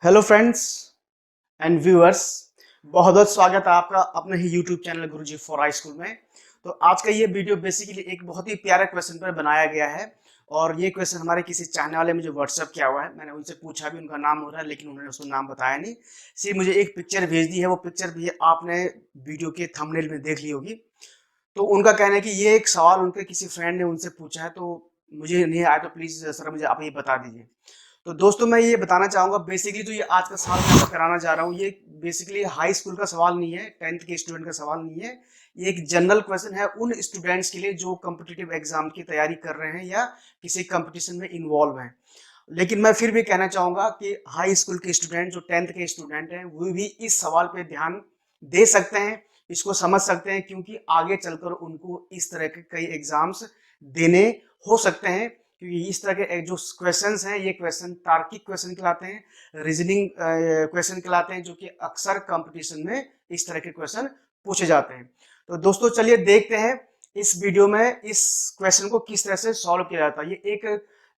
Hello friends and viewers, बहुत बहुत स्वागत है आपका अपने ही YouTube channel Guruji for high school में। तो आज का ये वीडियो बेसिकली एक बहुत ही प्यारा क्वेश्चन पर बनाया गया है और ये क्वेश्चन हमारे किसी चाहने वाले मुझे व्हाट्सअप किया हुआ है। मैंने उनसे पूछा भी, उनका नाम हो रहा है लेकिन उन्होंने उसको नाम बताया नहीं। सिर्फ मुझे एक पिक्चर भेज दी है, वो पिक्चर भी आपने वीडियो के थंबनेल में देख ली होगी। तो उनका कहना है कि ये एक सवाल उनके किसी फ्रेंड ने उनसे पूछा है, तो मुझे नहीं आया, तो प्लीज़ सर मुझे आप ये बता दीजिए। तो दोस्तों मैं ये बताना चाहूँगा, बेसिकली जो ये आज का सवाल मैं आपको कराना चाह रहा हूँ, ये बेसिकली हाई स्कूल का सवाल नहीं है, 10th के स्टूडेंट का सवाल नहीं है। ये एक जनरल क्वेश्चन है उन स्टूडेंट्स के लिए जो कॉम्पिटिटिव एग्जाम की तैयारी कर रहे हैं या किसी कंपटीशन में इन्वॉल्व हैं। लेकिन मैं फिर भी कहना चाहूँगा कि हाई स्कूल के स्टूडेंट, जो 10th के स्टूडेंट हैं, वो भी इस सवाल पे ध्यान दे सकते हैं, इसको समझ सकते हैं, क्योंकि आगे चलकर उनको इस तरह के कई एग्जाम्स देने हो सकते हैं। क्योंकि इस तरह के जो क्वेश्चंस हैं, ये क्वेश्चन तार्किक क्वेश्चन कहलाते हैं, रीजनिंग क्वेश्चन कहलाते हैं, जो कि अक्सर कंपटीशन में इस तरह के क्वेश्चन पूछे जाते हैं। तो दोस्तों चलिए देखते हैं इस वीडियो में इस क्वेश्चन को किस तरह से सॉल्व किया जाता है। ये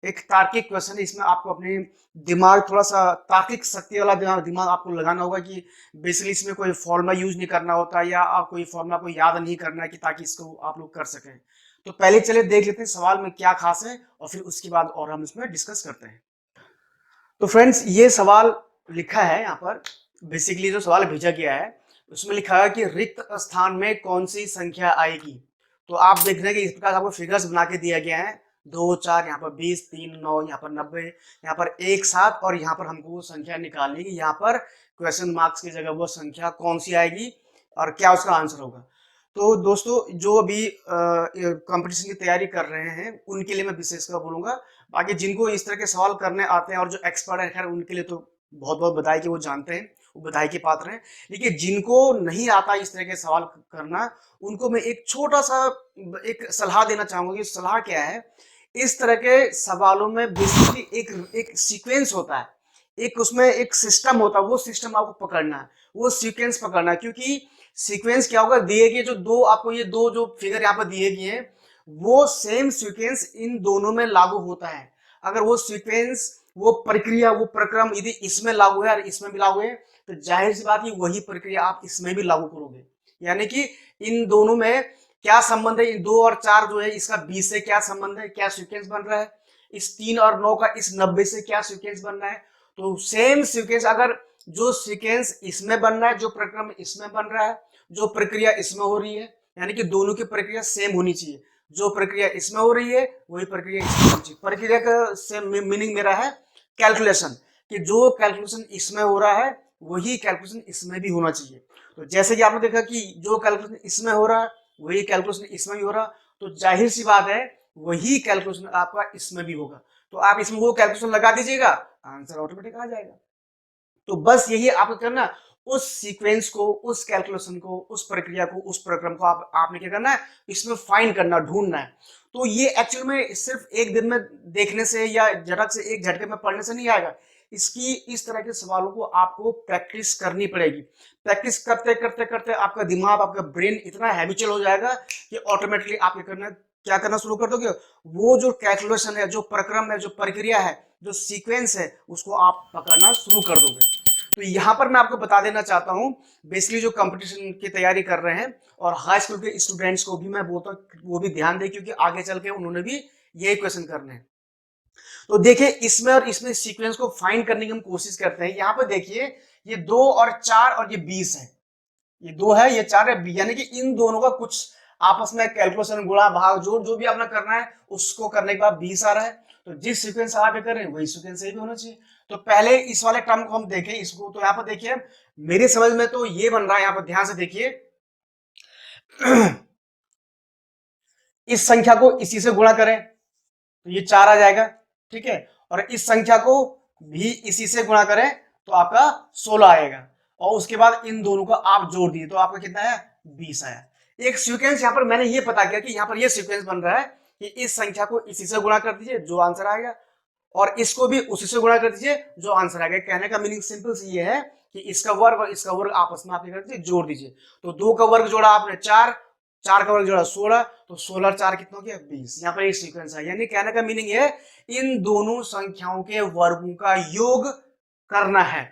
एक तार्किक क्वेश्चन है, इसमें आपको अपने दिमाग थोड़ा सा तार्किक शक्ति वाला दिमाग आपको लगाना होगा कि बेसिकली इसमें कोई फॉर्मूला यूज नहीं करना होता या आप कोई फॉर्मूला को याद नहीं करना है कि ताकि इसको आप लोग कर सकें। तो पहले चलिए देख लेते हैं सवाल में क्या खास है और फिर उसके बाद और हम इसमें डिस्कस करते हैं। तो फ्रेंड्स ये सवाल लिखा है यहाँ पर, बेसिकली जो सवाल भेजा गया है उसमें लिखा है कि रिक्त स्थान में कौन सी संख्या आएगी। तो आप देख रहे हैं कि इस प्रकार आपको फिगर्स बना के दिया गया है, 2 4, यहाँ पर 20, 3 9, यहाँ पर 90, यहाँ पर 1 7, और यहाँ पर हमको वो संख्या निकालनी है। यहाँ पर क्वेश्चन मार्क्स की जगह वो संख्या कौन सी आएगी और क्या उसका आंसर होगा। तो दोस्तों जो अभी कंपटीशन की तैयारी कर रहे हैं उनके लिए मैं विशेषकर बोलूंगा। बाकी जिनको इस तरह के सवाल करने आते हैं और जो एक्सपर्ट है, खैर उनके लिए तो बहुत बहुत बधाई कि वो जानते हैं, वो बधाई के पात्र हैं। लेकिन जिनको नहीं आता इस तरह के सवाल करना, उनको मैं एक छोटा सा एक सलाह देना चाहूंगा। कि सलाह क्या है, इस तरह के सवालों में बेसिकली एक एक सीक्वेंस होता है, एक उसमें एक सिस्टम होता है, वो सिस्टम आपको पकड़ना है, वो सीक्वेंस पकड़ना है। क्योंकि सीक्वेंस क्या होगा, दिए गए जो दो आपको ये दो जो फिगर यहाँ पर दिए गए हैं, वो सेम सीक्वेंस इन दोनों में लागू होता है। अगर वो सीक्वेंस, वो प्रक्रिया, वो प्रक्रम यदि इसमें लागू है और इसमें भी लागू है, तो जाहिर सी बात है वही प्रक्रिया आप इसमें भी लागू करोगे। यानी कि इन दोनों में क्या संबंध है, इन 2 और 4 जो है इसका 20 से क्या संबंध है, क्या सीक्वेंस बन रहा है, इस 3 और 9 का इस 90 से क्या सीक्वेंस बन रहा है। तो सेम सीक्वेंस, अगर जो सीक्वेंस इसमें बन रहा है, जो प्रक्रम इसमें बन रहा है, जो प्रक्रिया इसमें हो रही है, यानी कि दोनों की प्रक्रिया सेम होनी चाहिए। जो प्रक्रिया इसमें हो रही है वही प्रक्रिया इसमें होनी चाहिए। प्रक्रिया का सेम मीनिंग मेरा है कैलकुलेशन, कि जो कैलकुलेशन इसमें हो रहा है वही कैलकुलेशन इसमें भी होना चाहिए। तो जैसे कि आपने देखा कि जो कैलकुलेशन इसमें हो रहा है वही कैलकुलेशन इसमें भी हो रहा, तो जाहिर सी बात है वही कैलकुलेशन आपका इसमें भी होगा। तो आप इसमें वो कैलकुलेशन लगा दीजिएगा, आंसर ऑटोमेटिक आ जाएगा। तो बस यही आपको करना, उस सीक्वेंस को, उस कैलकुलेशन को, उस प्रक्रिया को, उस प्रक्रम को आपने क्या करना है, इसमें फाइंड करना, ढूंढना है। तो ये एक्चुअल में सिर्फ एक दिन में देखने से या झटक से, एक झटके में पढ़ने से नहीं आएगा। इसकी इस तरह के सवालों को आपको प्रैक्टिस करनी पड़ेगी। प्रैक्टिस करते करते करते आपका दिमाग, आपका ब्रेन इतना हैबिचुअल हो जाएगा कि ऑटोमेटिकली आप क्या करना शुरू कर दोगे, वो जो कैलकुलेशन है, जो प्रक्रम है, जो प्रक्रिया है, जो सीक्वेंस है, उसको आप पकड़ना शुरू कर दोगे। तो यहाँ पर मैं आपको बता देना चाहता हूँ, बेसिकली जो कंपटीशन की तैयारी कर रहे हैं और हाई स्कूल के स्टूडेंट्स को भी मैं बोलता हूँ वो भी ध्यान दें, क्योंकि आगे चल के उन्होंने भी यही क्वेश्चन करने हैं। तो देखिए इसमें और इसमें सीक्वेंस को फाइंड करने की हम कोशिश करते हैं। यहाँ पर देखिए ये 2 और 4 और ये 20 है, ये 2 है, ये 4 है, यानी कि इन दोनों का कुछ आपस में कैलकुलेशन, गुणा भाग जोड़ जो भी आपने करना है उसको करने के बाद 20 आ रहा है। तो जिस सीक्वेंस आप कर रहे हैं वही सीक्वेंस भी होना चाहिए। तो पहले इस वाले टर्म को हम देखें इसको। तो यहाँ पर देखिए मेरी समझ में तो ये बन रहा है, यहाँ पर ध्यान से देखिए इस संख्या को इसी से गुणा करें तो ये 4 आ जाएगा, ठीक है, और इस संख्या को भी इसी से गुणा करें तो आपका 16 आएगा, और उसके बाद इन दोनों को आप जोड़ दिए तो आपका कितना है, 20 आया। एक सीक्वेंस यहाँ पर मैंने ये पता किया कि यहाँ पर ये सीक्वेंस बन रहा है कि इस संख्या को इसी से गुणा कर दीजिए जो आंसर आएगा, और इसको भी उसी से गुणा कर दीजिए जो आंसर आएगा। कहने का मीनिंग सिंपल सी ये है कि इसका वर्ग और इसका वर्ग आपस में आप कर दीजिए, जोड़ दीजिए। तो 2 का वर्ग जोड़ा आपने 4, 4 का वर्ग जोड़ा 16, तो 16 और 4 कितना हो गया, 20। यहाँ पर एक सीक्वेंस है, यानी कहने का मीनिंग है इन दोनों संख्याओं के वर्गों का योग करना है।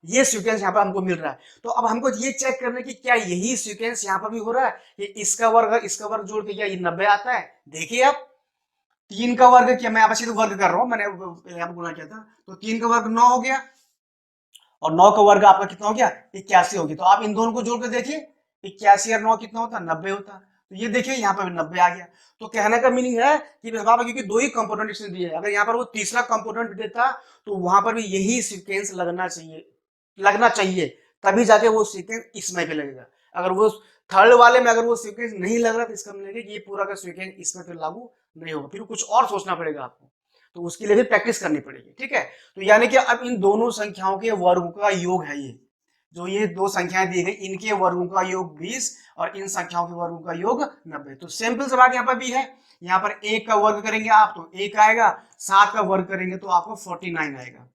ये सीक्वेंस यहाँ पर हमको मिल रहा है। तो अब हमको ये चेक करना है कि क्या यही सीक्वेंस यहाँ पर भी हो रहा है कि इसका वर्ग जोड़ के क्या ये 90 आता है। देखिए आप 3 का वर्ग क्या, मैं आप सीधे वर्ग कर रहा हूँ, मैंने यहाँ पर गुणा किया था, तो 3 का वर्ग 9 हो गया और 9 का वर्ग आपका कितना हो गया 81 हो गया। तो आप इन दोनों को जोड़ कर देखिए 81 और 9 कितना होता है 90 होता। तो ये देखिए यहाँ पर 90 आ गया। तो कहने का मीनिंग है कि क्योंकि दो ही कंपोनेंट इसने दिए, अगर यहाँ पर वो तीसरा कंपोनेंट देता तो वहां पर भी यही सीक्वेंस लगना चाहिए, तभी जाके वो सीक्वेंस इसमें भी लगेगा। अगर वो थर्ड वाले में अगर वो सीक्वेंस नहीं लग रहा तो इसका मतलब कि ये पूरा का सीक्वेंस इसमें फिर लागू नहीं होगा, फिर कुछ और सोचना पड़ेगा आपको। तो उसके लिए भी प्रैक्टिस करनी पड़ेगी, ठीक है। तो यानी कि अब इन दोनों संख्याओं के वर्गों का योग है, ये जो ये दो संख्याएं दी गई इनके वर्गों का योग 20 और इन संख्याओं के वर्गों का योग 90। तो सिंपल सी बात यहाँ पर भी है, यहाँ पर 1 का वर्ग करेंगे आप तो 1 आएगा, 7 का वर्ग करेंगे तो आपको 49 आएगा,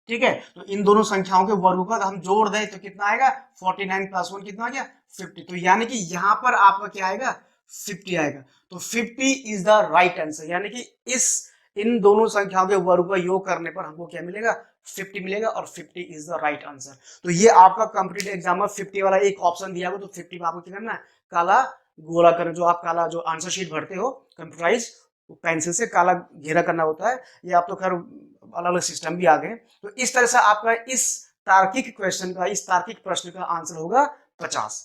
ठीक है। तो इन दोनों संख्याओं के वर्गों का हम जोड़ दें तो कितना आएगा 49 प्लस 1 कितना आ गया 50। तो यानी कि यहाँ पर आपका क्या आएगा 50 आएगा। तो 50 इज द राइट आंसर, यानी कि इन दोनों संख्याओं के वर्ग का योग करने पर हमको क्या मिलेगा 50 मिलेगा और 50 इज द राइट आंसर। तो ये आपका कॉम्पिटिटिव एग्जाम में 50 वाला एक ऑप्शन दिया हुआ, तो 50 में आपको क्या करना है काला गोला करना, जो आप काला जो आंसर शीट भरते हो कंप्यूटराइज पेंसिल से काला घेरा करना होता है। ये आप तो खैर अलग अलग सिस्टम भी आ गए। तो इस तरह से आपका इस तार्किक क्वेश्चन का, इस तार्किक प्रश्न का आंसर होगा 50।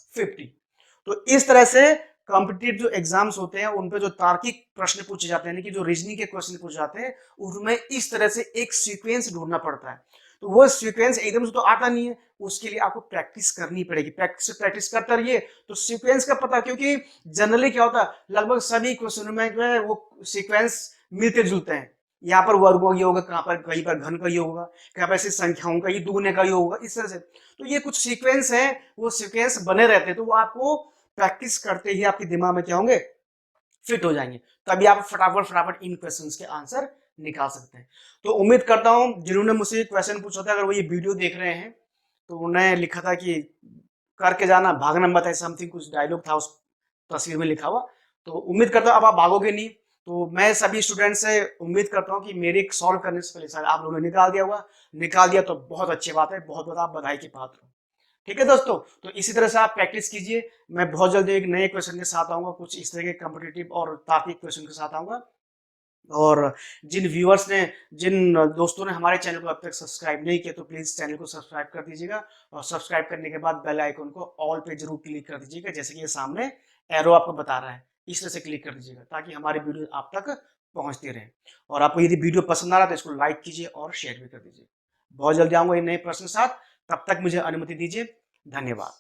तो इस तरह से कॉम्पिटिटिव जो एग्जाम्स होते हैं उन पे जो तार्किक प्रश्न पूछे जाते हैं, कि जो रीजनिंग के क्वेश्चन पूछे जाते हैं, उनमें इस तरह से एक सीक्वेंस ढूंढना पड़ता है। तो वो सीक्वेंस एकदम से तो आता नहीं है, उसके लिए आपको प्रैक्टिस करनी पड़ेगी। प्रैक्टिस करते रहिए तो सीक्वेंस का पता, क्योंकि जनरली क्या होता है लगभग सभी क्वेश्चनों में जो है वो सीक्वेंस मिलते जुलते हैं। यहाँ पर वर्गों का योग होगा, कहाँ पर कहीं पर घन का योग होगा, कहाँ पर ऐसी संख्याओं का ही दुगने का योग होगा, इस तरह से। तो ये कुछ सीक्वेंस है, वो सीक्वेंस बने रहते हैं, तो वो आपको प्रैक्टिस करते ही आपके दिमाग में क्या होंगे फिट हो जाएंगे, तभी आप फटाफट फटाफट इन क्वेश्चंस के आंसर निकाल सकते हैं। तो उम्मीद करता हूं जिन्होंने मुझसे क्वेश्चन पूछा था, अगर वो ये वीडियो देख रहे हैं तो उन्हें लिखा था कि करके जाना भागना मत है, समथिंग कुछ डायलॉग था उस तस्वीर में लिखा हुआ। तो उम्मीद करता हूं अब आप भागोगे नहीं। तो मैं सभी स्टूडेंट से उम्मीद करता हूं कि मेरे सॉल्व करने से पहले शायद आप लोगों ने निकाल दिया तो बहुत अच्छी बात है, बहुत बहुत आप बधाई के पात्र हो। ठीक है दोस्तों, तो इसी तरह से आप प्रैक्टिस कीजिए। मैं बहुत जल्दी एक नए क्वेश्चन के साथ आऊंगा, कुछ इस तरह के कॉम्पिटिटिव और तार्किक क्वेश्चन के साथ आऊंगा। और जिन दोस्तों ने हमारे चैनल को अब तक सब्सक्राइब नहीं किया तो प्लीज चैनल को सब्सक्राइब कर दीजिएगा, और सब्सक्राइब करने के बाद बेल आइकन को ऑल पे जरूर क्लिक कर दीजिएगा, जैसे कि ये सामने एरो आपको बता रहा है, इस तरह से क्लिक कर दीजिएगा ताकि हमारी वीडियो आप तक पहुंचती रहे। और आपको यदि वीडियो पसंद आ रहा है तो इसको लाइक कीजिए और शेयर भी कर दीजिए। बहुत जल्दी आऊंगा ये नए प्रश्न के साथ, तब तक मुझे अनुमति दीजिए। धन्यवाद।